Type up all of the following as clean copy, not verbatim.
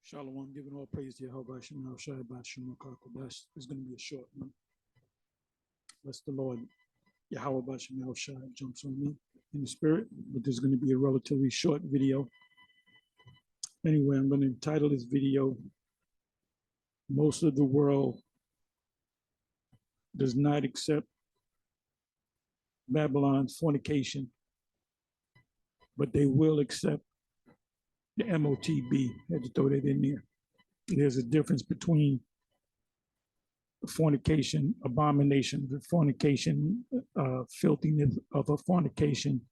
Shalom, giving all praise to Yahweh Shem Shai Bashim Kakodash. It's going to be a short one. Bless the Lord. Yahweh Bashim Shai jumps on me in the spirit, but there's going to be a relatively short video. Anyway, I'm going to entitle this video, Most of the World Does Not Accept Babylon's Fornication, but they will accept the MOTB. I had to throw that in there. There's a difference between fornication, abomination, the fornication, filthiness of a fornication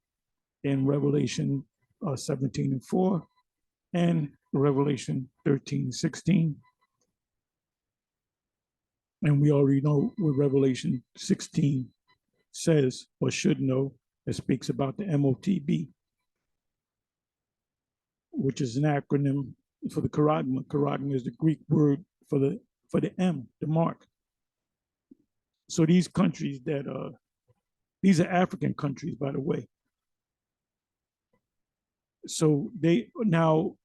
in Revelation 17:4 and Revelation 13:16. And we already know what Revelation 16 says or should know. It speaks about the MOTB, which is an acronym for the charagma. Charagma is the Greek word for the M, the mark. So these countries these are African countries, by the way. So they now,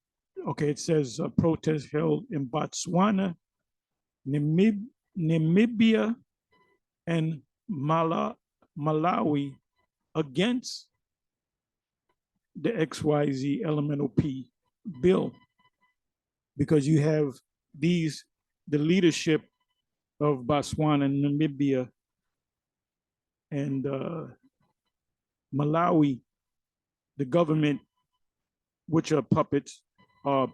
okay, it says protest held in Botswana, Namibia, and Malawi against the XYZ Elemental P bill, because you have the leadership of Botswana, Namibia, and Malawi, the government, which are puppets, are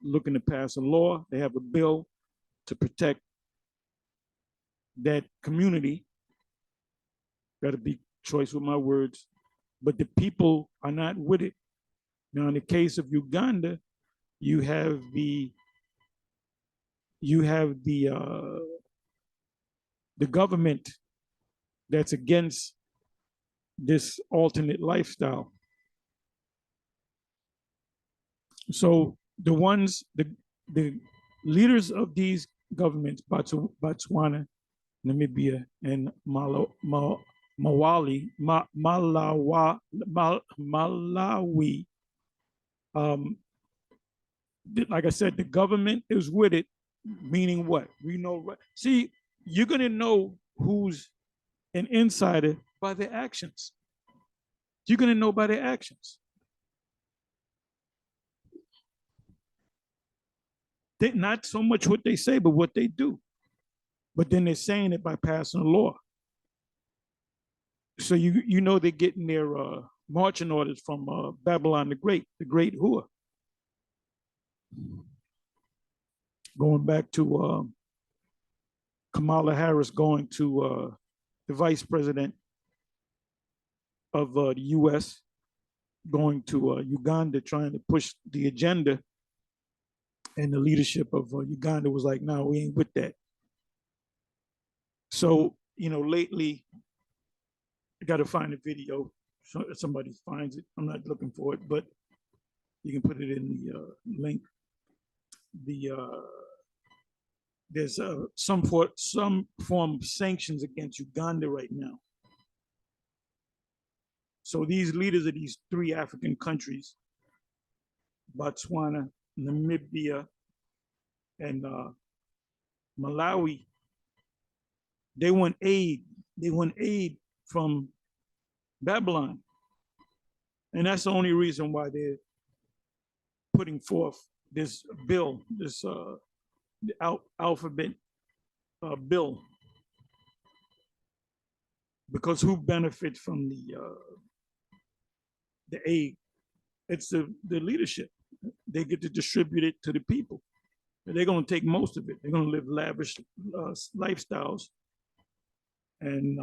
looking to pass a law. They have a bill to protect that community. Got to be choice with my words, but the people are not with it. Now, in the case of Uganda, you have the government that's against this alternate lifestyle. So the leaders of these governments, Botswana, Namibia, and Malawi, like I said, the government is with it, meaning what? We know. See, you're going to know who's an insider by their actions. You're going to know by their actions. Not so much what they say, but what they do. But then they're saying it by passing a law. So you know they're getting their marching orders from Babylon the Great Hua. Going back to Kamala Harris going to the vice president of the U.S., going to Uganda, trying to push the agenda. And the leadership of Uganda was like, no, we ain't with that. So, lately, I got to find a video. So somebody finds it. I'm not looking for it, but you can put it in the link. There's some form of sanctions against Uganda right now. So these leaders of these three African countries, Botswana, Namibia, and Malawi, they want aid. They want aid from Babylon. And that's the only reason why they're putting forth this bill, this alphabet bill. Because who benefits from the aid? It's the leadership. They get to distribute it to the people. They're going to take most of it. They're going to live lavish lifestyles. And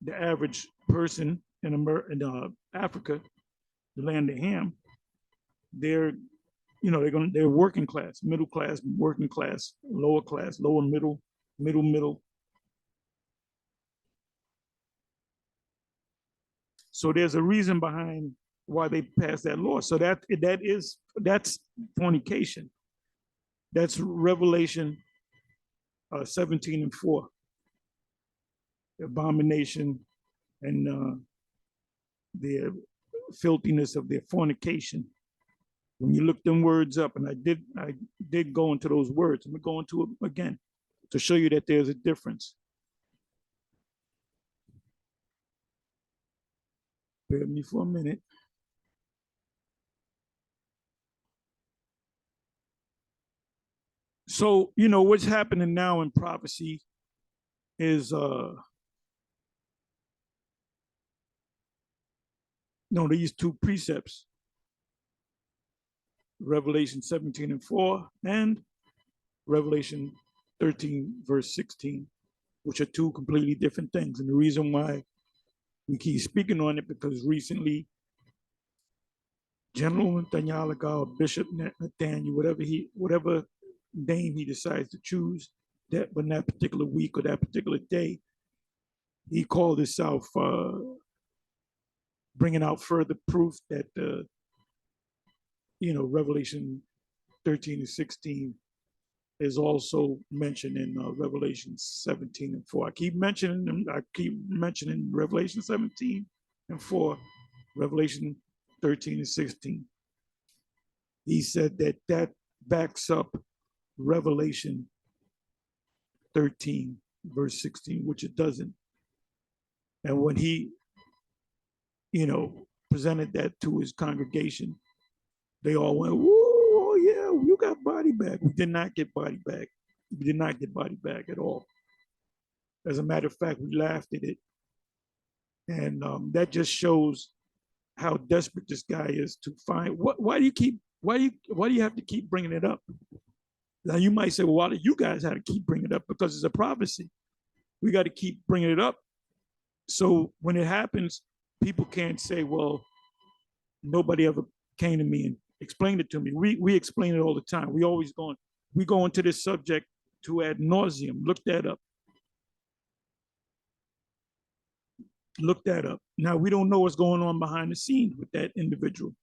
the average person in Africa, the land of Ham, they're working class, middle class, working class, lower middle. So there's a reason behind why they passed that law. So that's fornication. That's Revelation 17:4. Abomination and the filthiness of their fornication When you look them words up, and I did go into those words. I'm gonna go into it again to show you that there's a difference. Bear with me for a minute. So, you know, what's happening now in prophecy is no, these two precepts, Revelation 17:4 and Revelation 13, verse 16, which are two completely different things. And the reason why we keep speaking on it, because recently General Tanyalaga or Bishop Nathaniel, whatever name he decides to choose, that on that particular week or that particular day, he called himself bringing out further proof that Revelation 13 and 16 is also mentioned in Revelation 17:4. I keep mentioning them. I keep mentioning Revelation 17:4, Revelation 13 and 16. He said that backs up Revelation 13, verse 16, which it doesn't. And when he, presented that to his congregation, they all went, "Oh yeah, you got body bag." We did not get body bag. We did not get body bag at all. As a matter of fact, we laughed at it, and that just shows how desperate this guy is to find. Why do you have to keep bringing it up? Now you might say, well, why do you guys have to keep bringing it up? Because it's a prophecy. We got to keep bringing it up. So when it happens, people can't say, well, nobody ever came to me and explained it to me. We explain it all the time. We go into this subject to ad nauseum. Look that up. Look that up. Now, we don't know what's going on behind the scenes with that individual.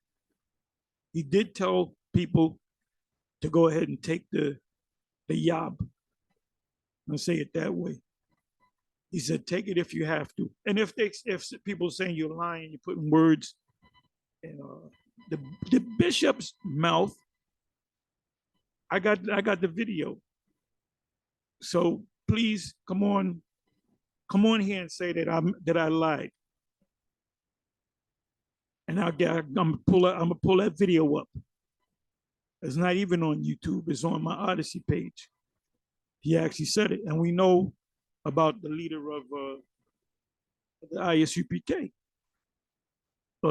He did tell people to go ahead and take the yob. I'll say it that way. He said, take it if you have to. And if people are saying you're lying, you're putting words in the bishop's mouth, I got the video. So please come on here and say that I lied. And I'm gonna pull that video up. It's not even on YouTube. It's on my Odyssey page. He actually said it, and we know about the leader of the ISUPK,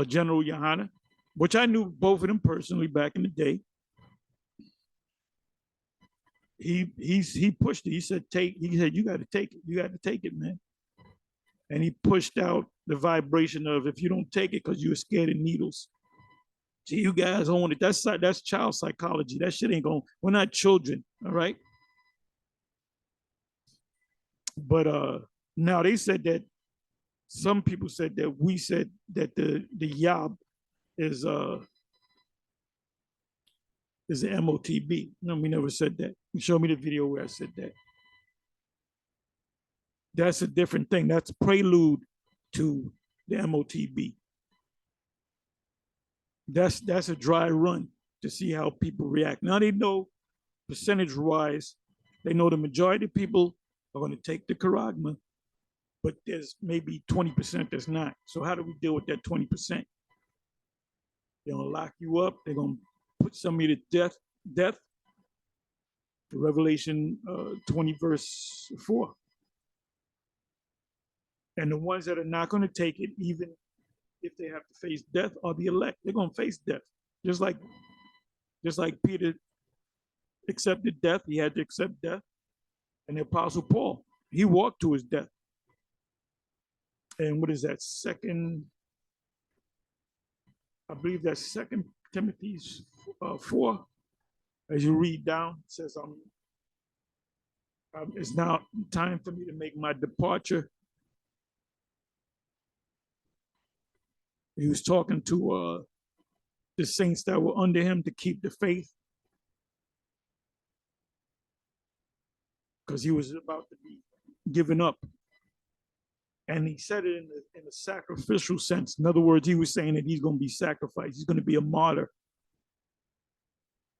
General Yohana, which I knew both of them personally back in the day. He pushed it. He said, you got to take it. You got to take it, man. And he pushed out the vibration of, if you don't take it because you're scared of needles. See, you guys own it. That's child psychology. That shit ain't going. We're not children, all right? But now they said that some people said that we said that the yob is the MOTB. No, we never said that. You show me the video where I said that. That's a different thing. That's prelude to the MOTB. That's a dry run to see how people react. Now they know percentage-wise, they know the majority of people are going to take the charagma, but there's maybe 20% that's not. So how do we deal with that 20%? They're going to lock you up. They're going to put somebody to death. Revelation 20, verse 4. And the ones that are not going to take it, even if they have to face death, are the elect. They're going to face death. Just like Peter accepted death, he had to accept death. And the Apostle Paul, he walked to his death. And what is that? I believe that's 2 Timothy 4. As you read down, it says, it's now time for me to make my departure. He was talking to the saints that were under him to keep the faith, because he was about to be given up. And he said it in a sacrificial sense. In other words, he was saying that he's going to be sacrificed. He's going to be a martyr.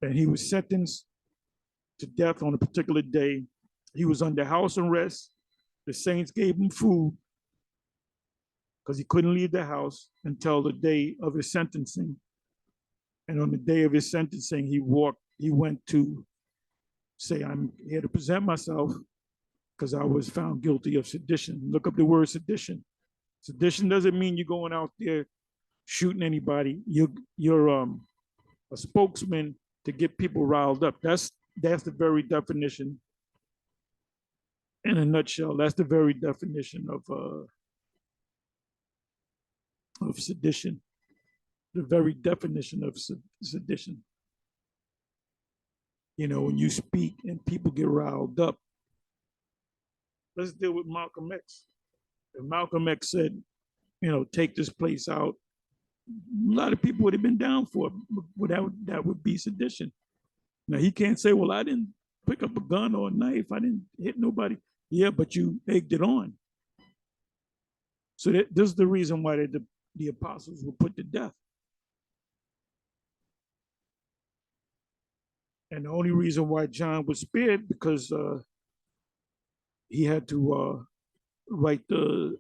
and he was sentenced to death on a particular day. He was under house arrest. The saints gave him food because he couldn't leave the house until the day of his sentencing. And on the day of his sentencing, he went to say, I'm here to present myself because I was found guilty of sedition. Look up the word sedition. Sedition doesn't mean you're going out there shooting anybody. You're a spokesman to get people riled up. That's the very definition. In a nutshell, that's the very definition of sedition. The very definition of sedition. You know, when you speak and people get riled up. Let's deal with Malcolm X. If Malcolm X said, you know, take this place out, a lot of people would have been down for it. That would be sedition. Now he can't say, well, I didn't pick up a gun or a knife. I didn't hit nobody. Yeah, but you egged it on. So this is the reason why the apostles were put to death. And the only reason why John was spared because he had to write the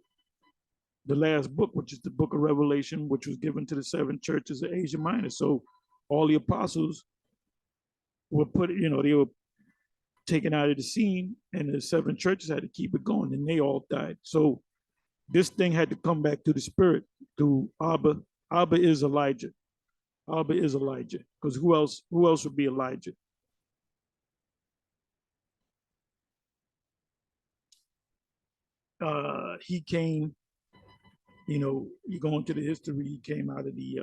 last book, which is the book of Revelation, which was given to the 7 churches of Asia Minor. So all the apostles were put, you know, they were taken out of the scene, and the 7 churches had to keep it going, and they all died. So this thing had to come back to the Spirit, to Abba. Abba is Elijah. Abba is Elijah, because who else would be Elijah? He came, you know, you go into the history, he came out of the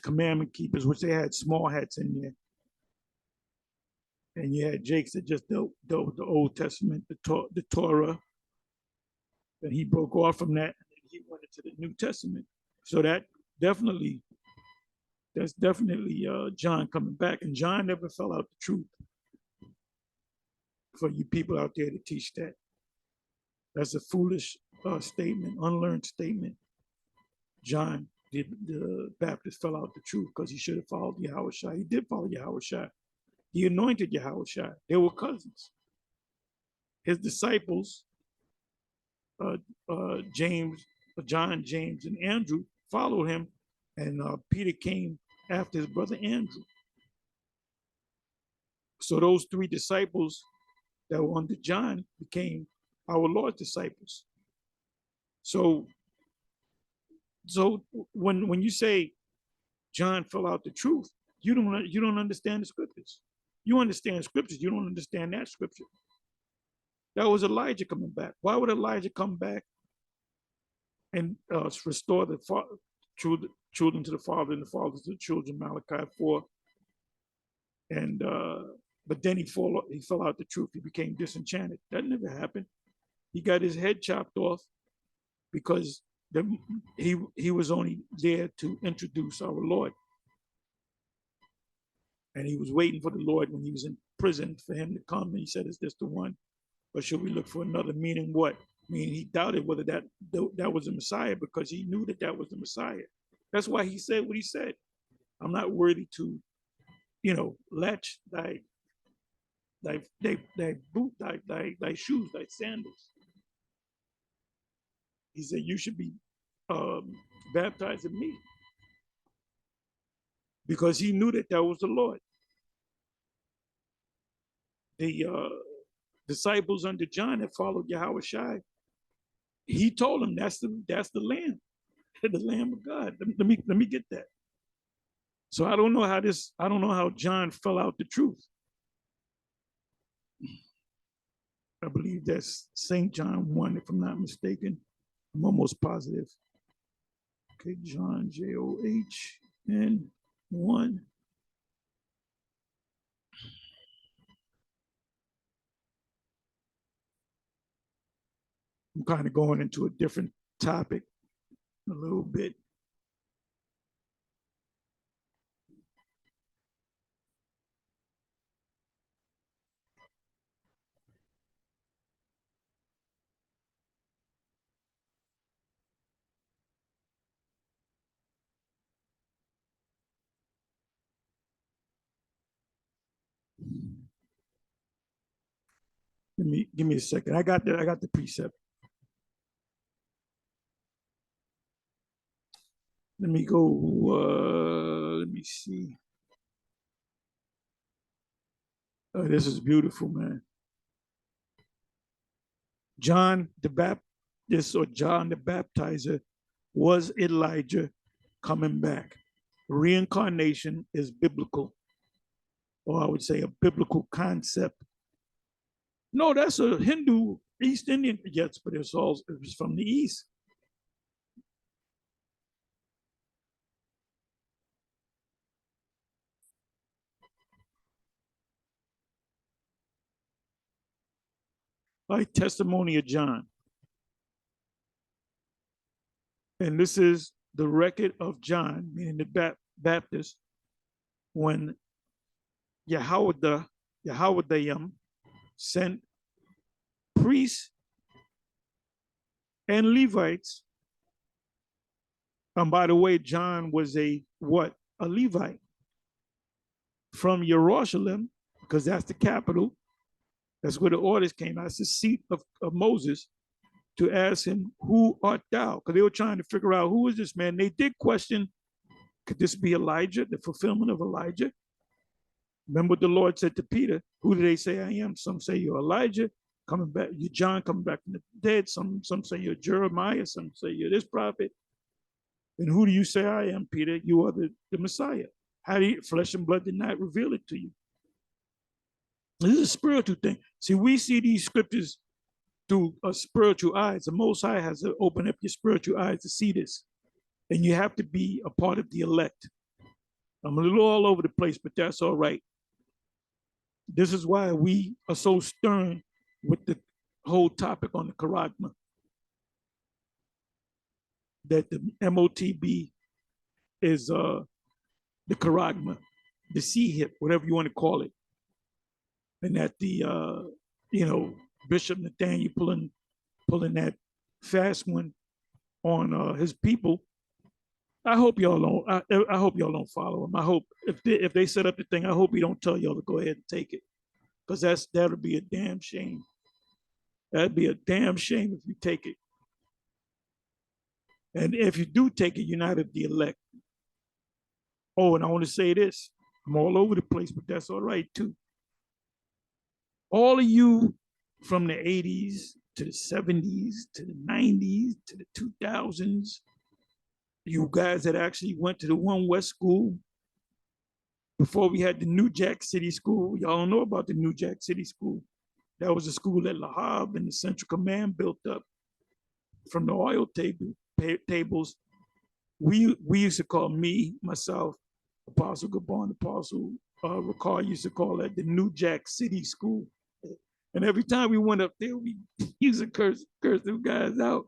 commandment keepers, which they had small hats in there. And you had Jakes that just dealt with the Old Testament, the Torah. And he broke off from that, and he went into the New Testament. So that's definitely John coming back. And John never fell out the truth. For you people out there to teach that, that's a foolish statement, unlearned statement. John, the Baptist, fell out the truth because he should have followed Yahushua. He did follow Yahushua. He anointed Yahushua. They were cousins. His disciples, James, John, James, and Andrew, followed him, and Peter came after his brother Andrew. So those 3 disciples that were under John became our Lord's disciples. So when you say John fell out the truth, you don't understand the scriptures. You understand scriptures, you don't understand that scripture. That was Elijah coming back. Why would Elijah come back and restore the children to the father and the fathers to the children, Malachi 4? And but then he fell out the truth. He became disenchanted. That never happened. He got his head chopped off because he was only there to introduce our Lord. And he was waiting for the Lord when he was in prison for him to come. And he said, is this the one? Or should we look for another? Meaning what? Meaning he doubted whether that was the Messiah, because he knew that was the Messiah. That's why he said what he said. I'm not worthy to, you know, latch thy boot, thy shoes, thy sandals. He said, you should be baptized in me. Because he knew that was the Lord. The disciples under John that followed Yahushua, he told them that's the Lamb, the Lamb of God. Let me get that. So I don't know how John fell out the truth. I believe that's St. John 1, if I'm not mistaken. I'm almost positive. Okay, John, John 1. I'm kind of going into a different topic a little bit. Give me a second. I got the precept. Let me go. Let me see. Oh, this is beautiful, man. John the Baptist, or John the Baptizer, was Elijah coming back. Reincarnation is biblical, or I would say a biblical concept. No, that's a Hindu East Indian. Yes, but it was from the East. Like Testimony of John. And this is the record of John, meaning the Baptist, when Yahweh sent priests and Levites. And by the way, John was a what? A Levite from Jerusalem, because that's the capital. That's where the orders came out. It's the seat of Moses, to ask him, who art thou? Because they were trying to figure out, who is this man? They did question, could this be Elijah, the fulfillment of Elijah? Remember what the Lord said to Peter, who do they say I am? Some say you're Elijah coming back, you're John coming back from the dead. Some say you're Jeremiah, some say you're this prophet. And who do you say I am, Peter? You are the Messiah. How do you, flesh and blood did not reveal it to you? This is a spiritual thing. See, we see these scriptures through spiritual eyes. The Most High has to open up your spiritual eyes to see this. And you have to be a part of the elect. I'm a little all over the place, but that's all right. This is why we are so stern with the whole topic on the charagma. That the MOTB is the charagma, the C-hip, whatever you want to call it. And that the, Bishop Nathaniel pulling that fast one on his people. I hope y'all don't. I hope y'all don't follow him. I hope if they set up the thing, I hope he don't tell y'all to go ahead and take it, because that'll be a damn shame. That'd be a damn shame if you take it. And if you do take it, you're not of the elect. Oh, and I want to say this. I'm all over the place, but that's all right too. All of you from the 80s to the 70s to the 90s to the 2000s, you guys that actually went to the One West School before we had the New Jack City School. Y'all don't know about the New Jack City School. That was a school that Lahab and the Central Command built up from the oil tables. We used to call myself, Apostle Gabon, Apostle Ricard used to call that the New Jack City School. And every time we went up there, we used to curse them guys out.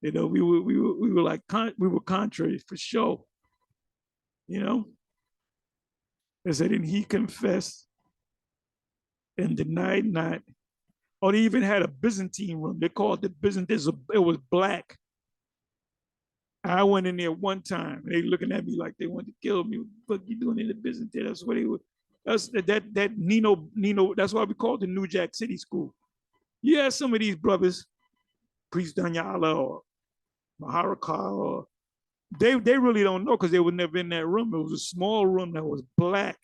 We were like, we were contrary for sure. They said, and he confessed and denied not. Or they even had a Byzantine room. They called it Byzantine. It was black. I went in there one time. They looking at me like they wanted to kill me. What you doing in the Byzantine? That's what they were. That Nino. That's why we called the New Jack City School. Yeah, some of these brothers, Priest Danyala or Maharakal, or they really don't know, because they were never in that room. It was a small room that was black.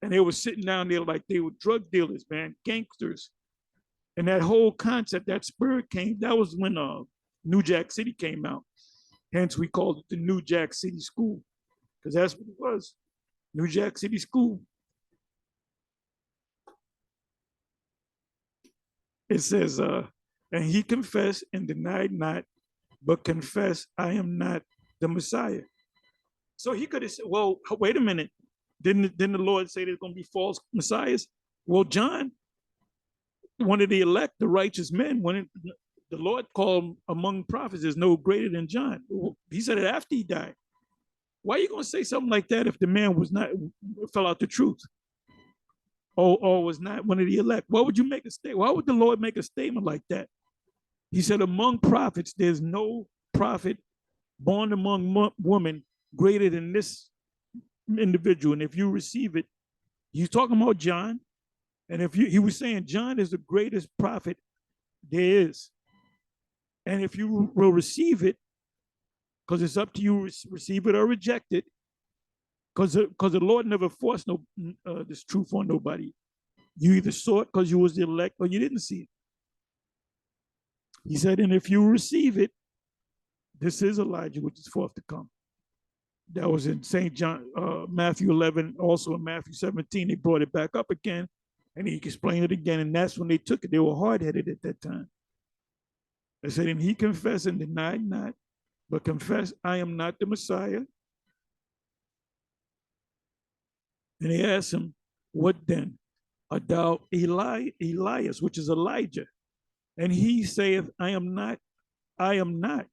And they were sitting down there like they were drug dealers, man, gangsters. And that whole concept, that spirit came, that was when New Jack City came out. Hence, we called it the New Jack City School, because that's what it was. New Jack City School. It says, and he confessed and denied not, but confessed, I am not the Messiah. So he could have said, well, wait a minute. Didn't the Lord say there's going to be false messiahs? Well, John, one of the elect, the righteous men, when the Lord called among prophets, there's no greater than John. He said it after he died. Why are you going to say something like that if the man fell out the truth, or was not one of the elect? Why would you make a statement? Why would the Lord make a statement like that? He said, among prophets, there's no prophet born among women greater than this individual. And if you receive it, he's talking about John. And if you, he was saying John is the greatest prophet there is. And if you will receive it, because it's up to you, receive it or reject it, because the Lord never forced this truth on nobody. You either saw it because you was the elect or you didn't see it. He said, and if you receive it, this is Elijah, which is forth to come. That was in St. John, Matthew 11, also in Matthew 17. They brought it back up again, and he explained it again. And that's when they took it. They were hard-headed at that time. They said, and he confessed and denied not, but confessed, I am not the Messiah. And they asked him, what then? Art thou Elias, which is Elijah? And he saith, I am not, I am not.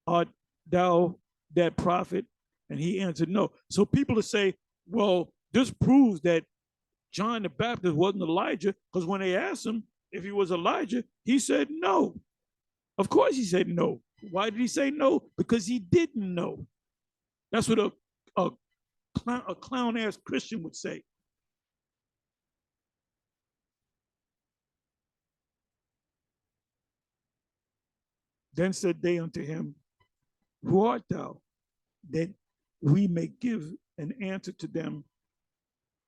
Art thou that prophet? And he answered, no. So people will say, well, this proves that John the Baptist wasn't Elijah, because when they asked him if he was Elijah, he said no. Of course he said no. Why did he say no? Because he didn't know. That's what a clown-ass Christian would say. Then said they unto him, who art thou? That we may give an answer to them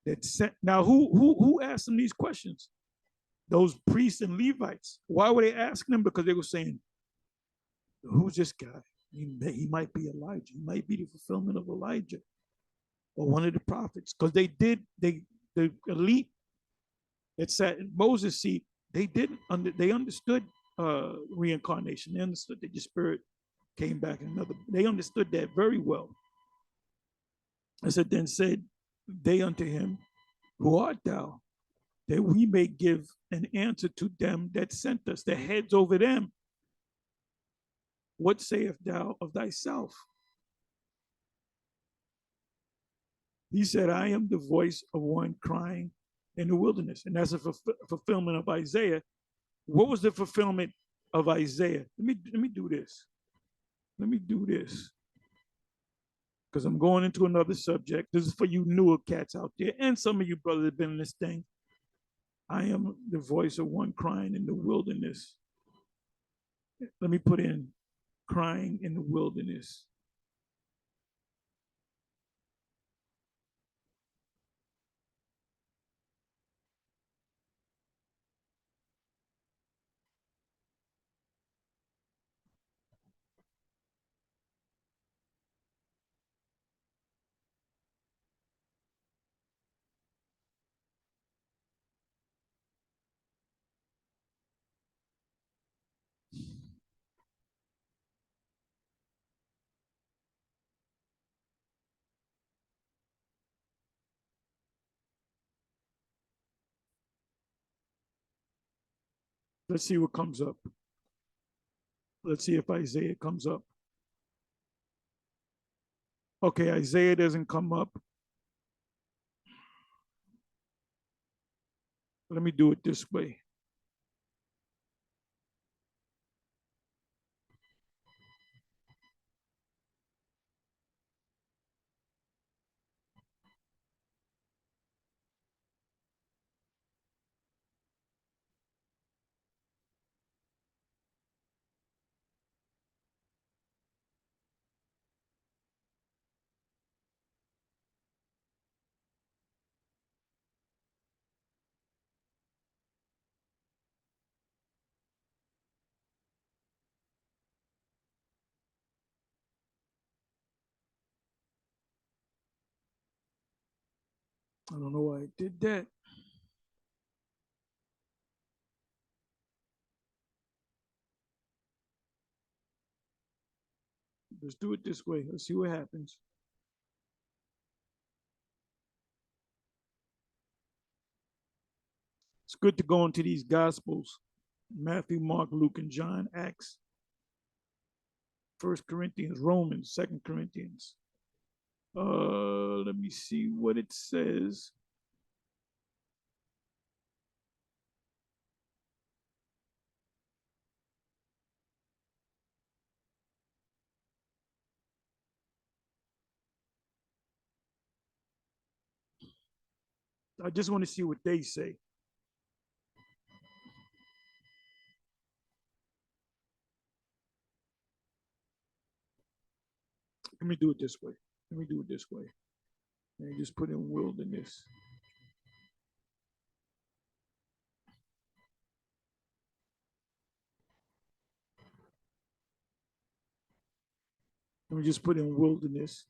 that sent. Now, who asked them these questions? Those priests and Levites. Why were they asking them? Because they were saying, who's this guy? He might be Elijah. He might be the fulfillment of Elijah or one of the prophets. Because the elite that sat in Moses' seat, they understood reincarnation. They understood that your spirit came back another. They understood that very well. I said, then said they unto him, who art thou? That we may give an answer to them that sent us, the heads over them. What sayest thou of thyself? He said, I am the voice of one crying in the wilderness. And that's a fulfillment of Isaiah. What was the fulfillment of Isaiah? Let me do this. Let me do this. Because I'm going into another subject. This is for you newer cats out there, and some of you brothers have been in this thing. I am the voice of one crying in the wilderness. Let me put in crying in the wilderness. Let's see what comes up. Let's see if Isaiah comes up. Okay, Isaiah doesn't come up. Let me do it this way. I don't know why I did that. Let's do it this way. Let's see what happens. It's good to go into these gospels: Matthew, Mark, Luke, and John, Acts, 1 Corinthians, Romans, 2 Corinthians. Let me see what it says. I just want to see what they say. Let me do it this way. Let me do it this way. And just put in wilderness. Let me just put in wilderness.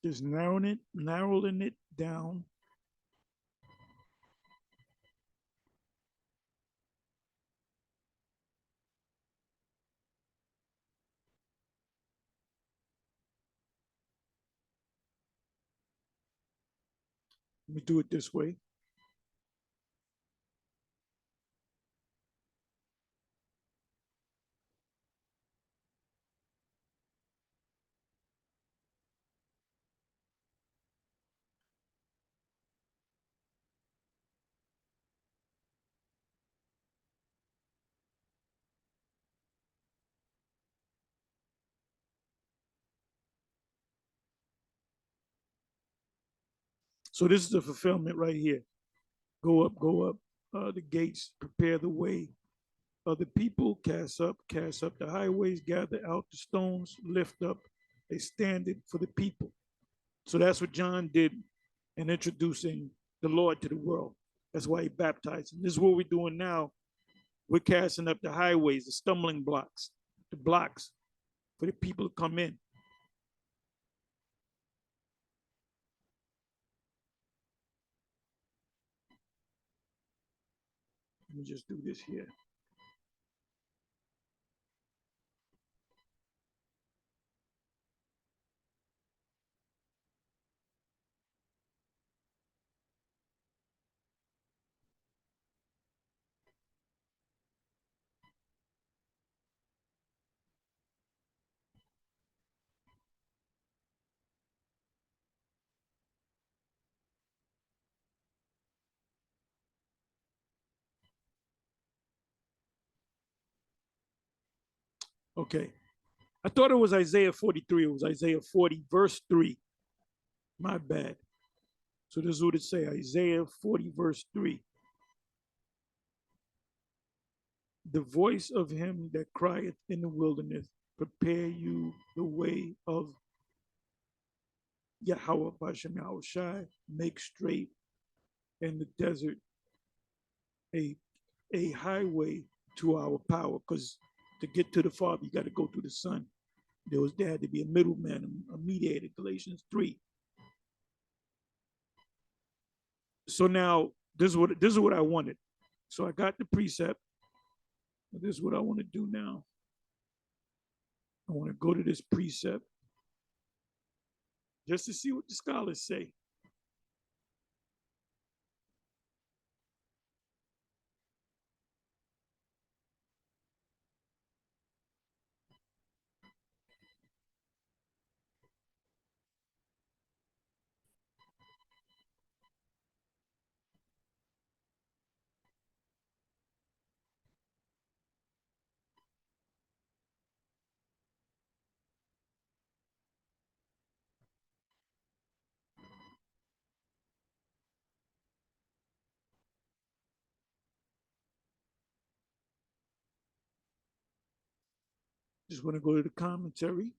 Just narrowing it down. Let me do it this way. So this is the fulfillment right here. Go up, go up. The gates, prepare the way. The people cast up the highways, gather out the stones, lift up a standard for the people. So that's what John did in introducing the Lord to the world. That's why he baptized him. This is what we're doing now. We're casting up the highways, the stumbling blocks, the blocks for the people to come in. Let me just do this here. Okay. I thought it was Isaiah 43. It was Isaiah 40, verse 3. My bad. So this is what it say, Isaiah 40, verse 3. The voice of him that crieth in the wilderness, prepare you the way of Yahweh Bashem Yahushai, make straight in the desert a highway to our power. Because to get to the Father, you got to go through the Son. There had to be a middleman, a mediator, Galatians 3. So now this is what I wanted. So I got the precept. This is what I want to do now. I want to go to this precept just to see what the scholars say. Just want to go to the commentary.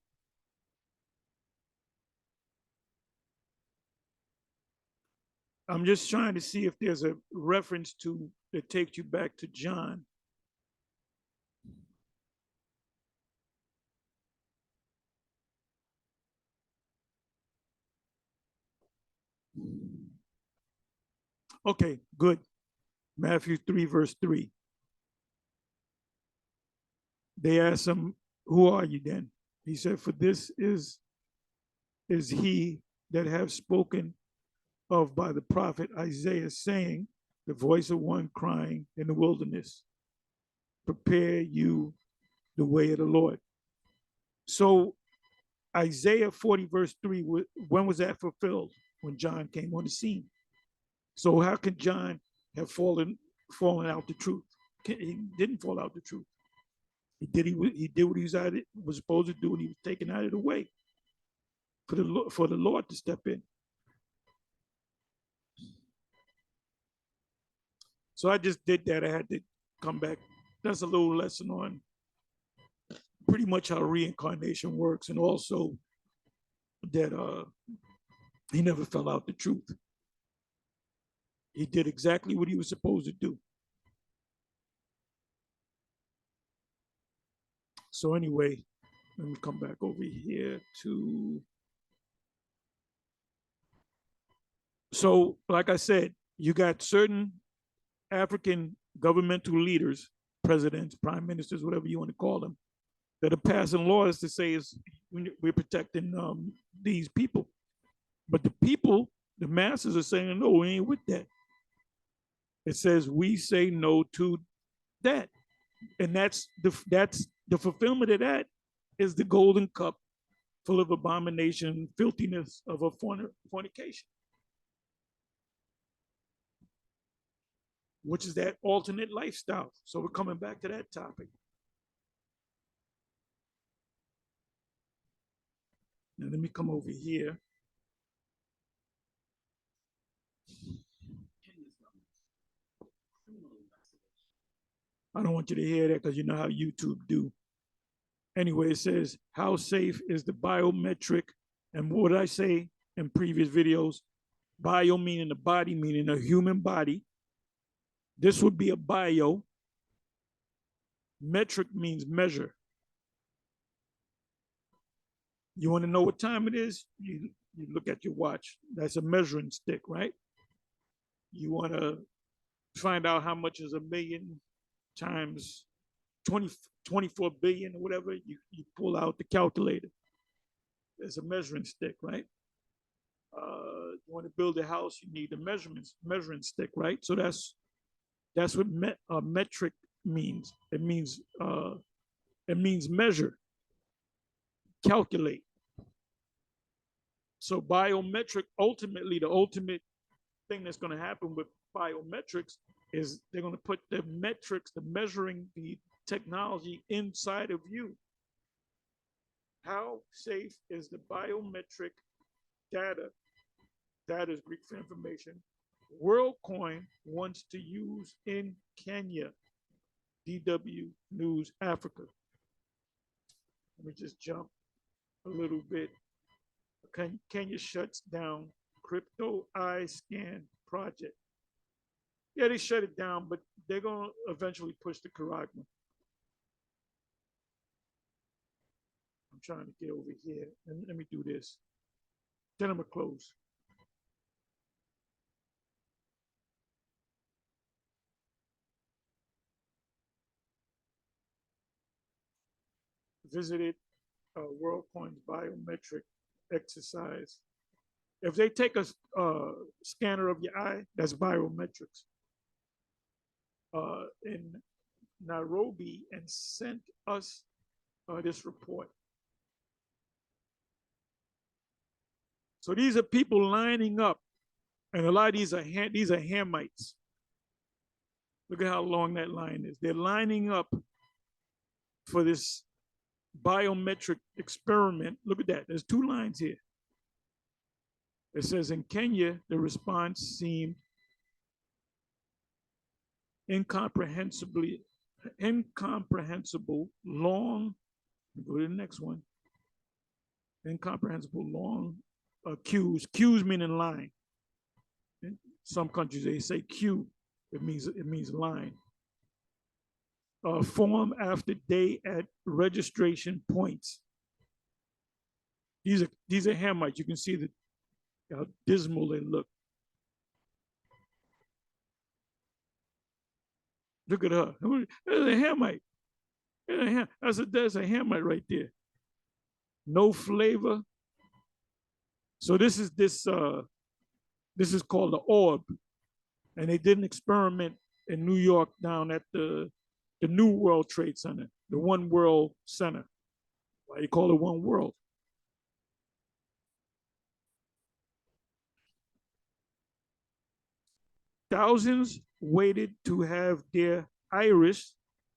I'm just trying to see if there's a reference to that takes you back to John. Okay, good. Matthew 3, verse 3. They asked him, who are you then? He said, for this is he that have spoken of by the prophet Isaiah, saying, the voice of one crying in the wilderness, prepare you the way of the Lord. So Isaiah 40, verse 3, when was that fulfilled? When John came on the scene. So how could John have fallen out the truth? He didn't fall out the truth. He did what he was supposed to do, and he was taken out of the way for the Lord to step in. So I just did that. I had to come back. That's a little lesson on pretty much how reincarnation works, and also that he never fell out the truth. He did exactly what he was supposed to do. So anyway, let me come back over here to. So, like I said, you got certain African governmental leaders, presidents, prime ministers, whatever you want to call them, that are passing laws to say is we're protecting these people. But the people, the masses are saying, no, we ain't with that. It says we say no to that. And that's the fulfillment of that is the golden cup full of abomination, filthiness of a fornication, which is that alternate lifestyle. So we're coming back to that topic. Now let me come over here. I don't want you to hear that because you know how YouTube do. Anyway, it says, how safe is the biometric? And what did I say in previous videos? Bio meaning the body, meaning a human body. This would be a bio. Metric means measure. You want to know what time it is? You look at your watch. That's a measuring stick, right? You want to find out how much is a million times 24 billion or whatever, you pull out the calculator. There's a measuring stick, right? You want to build a house, you need a measuring stick, right? So that's what metric means. It means measure, calculate. So biometric, ultimately, the ultimate thing that's going to happen with biometrics is they're going to put the metrics, the measuring, the technology inside of you. How safe is the biometric data? Data is Greek for information. WorldCoin wants to use in Kenya. DW News Africa. Let me just jump a little bit. Kenya shuts down crypto eye scan project. Yeah, they shut it down, but they're going to eventually push the Karagma. I'm trying to get over here. Let me do this. Then I'm going to close. Visited WorldCoin's biometric exercise. If they take a scanner of your eye, that's biometrics. In Nairobi, and sent us this report. So these are people lining up, and a lot of these are Hamites. Look at how long that line is. They're lining up for this biometric experiment. Look at that. There's two lines here. It says in Kenya, the response seemed incomprehensible, long. Go to the next one. Incomprehensible, long queues. Queues meaning line. In some countries they say queue. It means line. Form after day at registration points. These are Hamites. You can see how dismal they look. Look at her. There's a Hamite. There's a Hamite right there. No flavor. So this is called the orb, and they did an experiment in New York down at the New World Trade Center, the One World Center. Why you call it One World? Thousands waited to have their iris,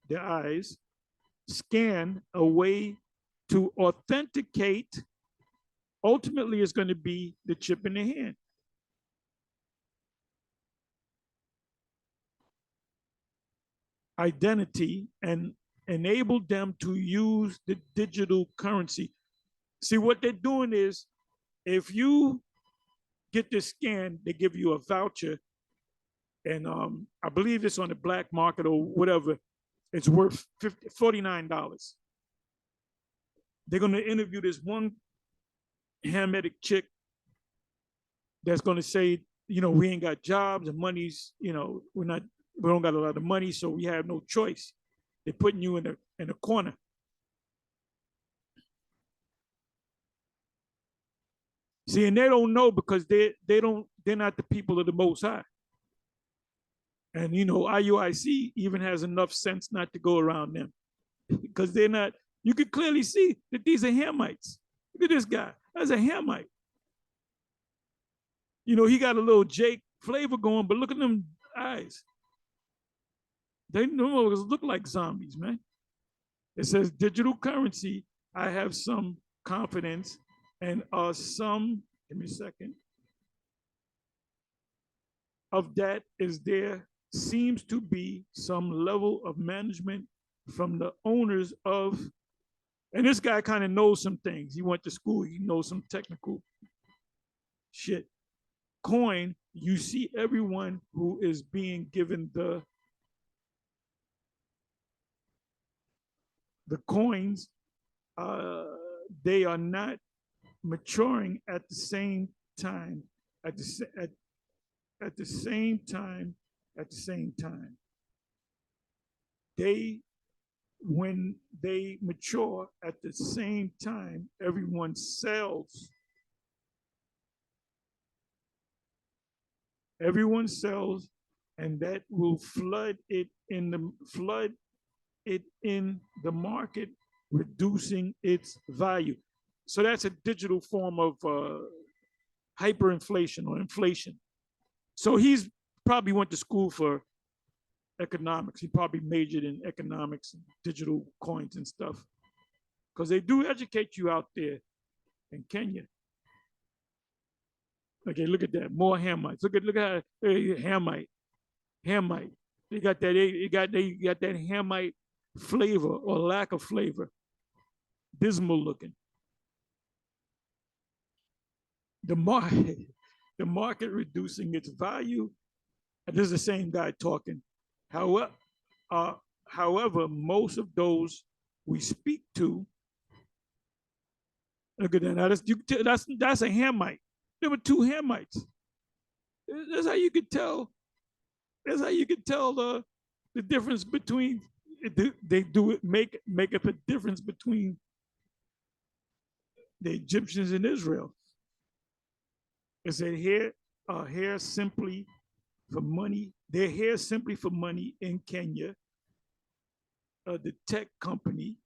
their eyes, scanned a way to authenticate. Ultimately, it's going to be the chip in the hand. Identity and enable them to use the digital currency. See, what they're doing is if you get this scan, they give you a voucher, and I believe it's on the black market or whatever. It's worth $49. They're going to interview this one Hamitic chick that's going to say, we ain't got jobs and money's, we don't got a lot of money, so we have no choice. They're putting you in a corner. See, and they don't know because they're not the people of the Most High. And IUIC even has enough sense not to go around them because they're not. You can clearly see that these are Hamites. Look at this guy. That's a Hamite. He got a little Jake flavor going, but look at them eyes. They look like zombies, man. It says digital currency. I have some confidence and some, give me a second, of that is there seems to be some level of management from the owners of, and this guy kind of knows some things. He went to school. He knows some technical shit. Coin, you see everyone who is being given the coins, they are not maturing at the same time, at the same time. When they mature at the same time, everyone sells. Everyone sells, and that will flood it in the market, reducing its value. So that's a digital form of hyperinflation or inflation. So he's probably went to school for economics. He probably majored in economics and digital coins and stuff, because they do educate you out there in Kenya. Okay, look at that. More Hamites. Look at how Hamite. They got that Hamite flavor or lack of flavor. Dismal looking. The market reducing its value. And this is the same guy talking. However, most of those we speak to, look at that. Now that's a Hamite. There were two Hamites. That's how you could tell. That's how you could tell the difference between. They do it make up a difference between the Egyptians and Israel. It said here simply for money. They're here simply for money in Kenya. The tech company.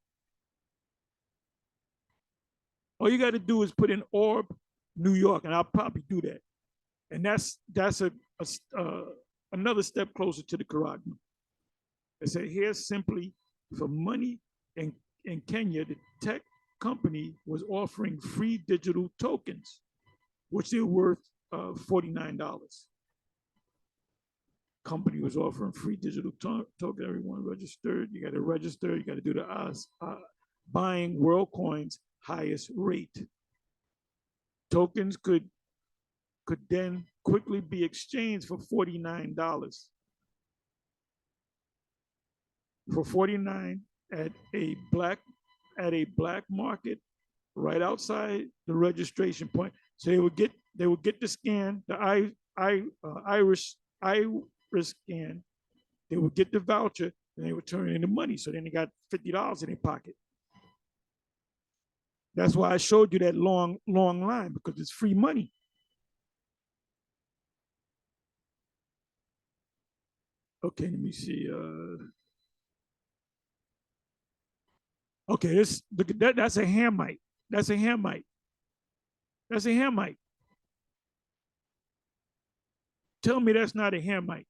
All you got to do is put in Orb, New York, and I'll probably do that. And that's another step closer to the Charagma. It said here simply for money in Kenya, the tech company was offering free digital tokens, which they're worth $49. Company was offering free digital token. Everyone registered. You got to register. You got to do the buying world coins highest rate. Tokens could then quickly be exchanged for $49. For $49 at a black market right outside the registration point. So they would get the scan, the iris scan, They would get the voucher and they would turn in the money. So then they got $50 in their pocket. That's why I showed you that long line, because it's free money. Okay, let me see. Okay, this look at that. That's a Hamite. That's a Hamite. That's a Hamite. Tell me that's not a Hamite.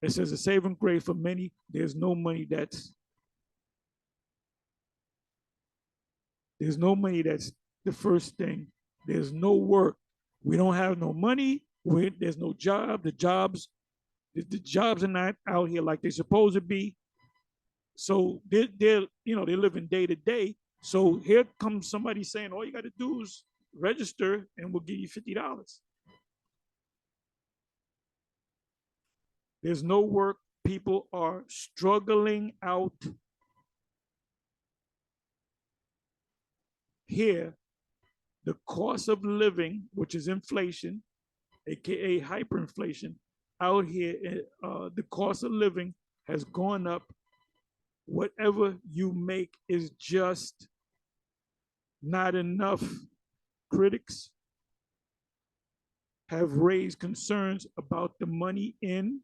It says a saving grace for many. There's no money that's the first thing. There's no work. We don't have no money. There's no job. The jobs are not out here like they're supposed to be. So they're living day to day. So here comes somebody saying, all you got to do is register and we'll give you $50. There's no work. People are struggling out here. The cost of living, which is inflation, aka hyperinflation, out here, the cost of living has gone up. Whatever you make is just not enough. Critics have raised concerns about the money in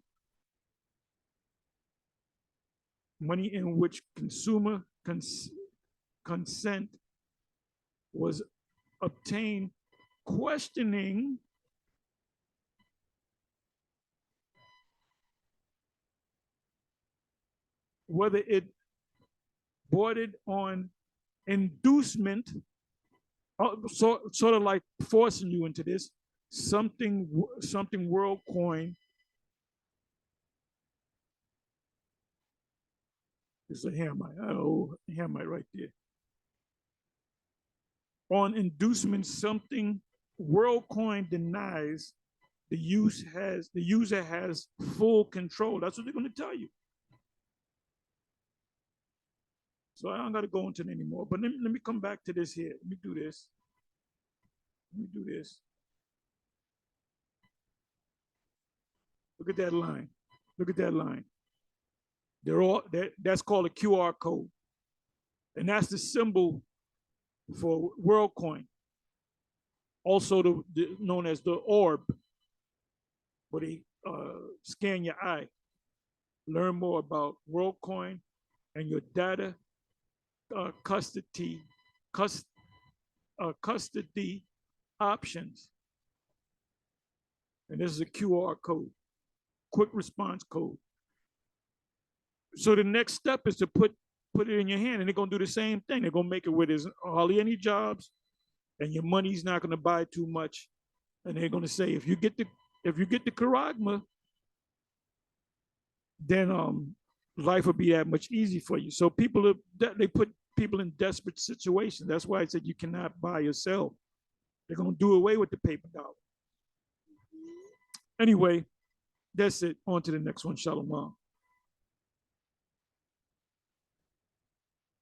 which consumer consent was obtained, questioning whether it bordered on inducement, sort of like forcing you into this, something WorldCoin. It's a Hamite. Oh, Hamite right there. On inducement, something WorldCoin denies the user has full control. That's what they're going to tell you. So I don't got to go into it anymore. But let me come back to this here. Let me do this. Look at that line. Look at that line. That's called a QR code. And that's the symbol for WorldCoin. Also known as the orb, where they scan your eye. Learn more about WorldCoin and your data custody options. And this is a QR code, quick response code. So the next step is to put it in your hand, and they're gonna do the same thing. They're gonna make it where there's hardly any jobs, and your money's not gonna buy too much. And they're gonna say, if you get the charagma, then life will be that much easier for you. So they put people in desperate situations. That's why I said you cannot buy or sell. They're gonna do away with the paper dollar. Anyway, that's it. On to the next one. Shalom.